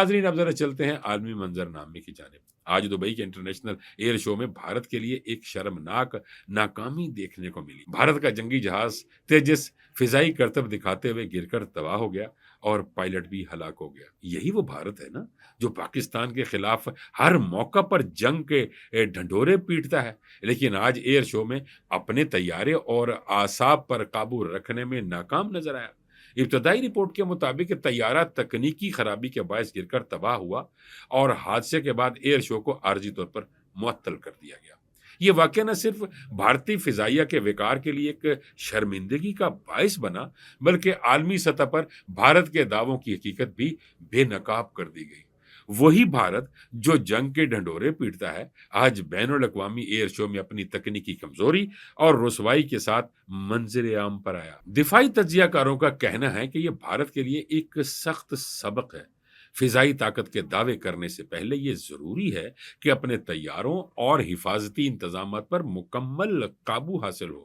ناظرین اب ذرا چلتے ہیں عالمی منظر نامے کی جانب۔ آج دبئی کے انٹرنیشنل ایئر شو میں بھارت کے لیے ایک شرمناک ناکامی دیکھنے کو ملی۔ بھارت کا جنگی جہاز تیجس فضائی کرتب دکھاتے ہوئے گر کر تباہ ہو گیا اور پائلٹ بھی ہلاک ہو گیا۔ یہی وہ بھارت ہے نا جو پاکستان کے خلاف ہر موقع پر جنگ کے ڈھنڈورے پیٹتا ہے، لیکن آج ایئر شو میں اپنے طیارے اور اعصاب پر قابو رکھنے میں ناکام نظر آیا۔ ابتدائی رپورٹ کے مطابق طیارہ تکنیکی خرابی کے باعث گر کر تباہ ہوا اور حادثے کے بعد ایئر شو کو عارضی طور پر معطل کر دیا گیا۔ یہ واقعہ نہ صرف بھارتی فضائیہ کے وقار کے لیے ایک شرمندگی کا باعث بنا، بلکہ عالمی سطح پر بھارت کے دعووں کی حقیقت بھی بے نقاب کر دی گئی۔ وہی بھارت جو جنگ کے ڈھنڈورے پیٹتا ہے، آج بین الاقوامی ایئر شو میں اپنی تکنیکی کمزوری اور رسوائی کے ساتھ منظر عام پر آیا۔ دفاعی تجزیہ کاروں کا کہنا ہے کہ یہ بھارت کے لیے ایک سخت سبق ہے۔ فضائی طاقت کے دعوے کرنے سے پہلے یہ ضروری ہے کہ اپنے طیاروں اور حفاظتی انتظامات پر مکمل قابو حاصل ہو۔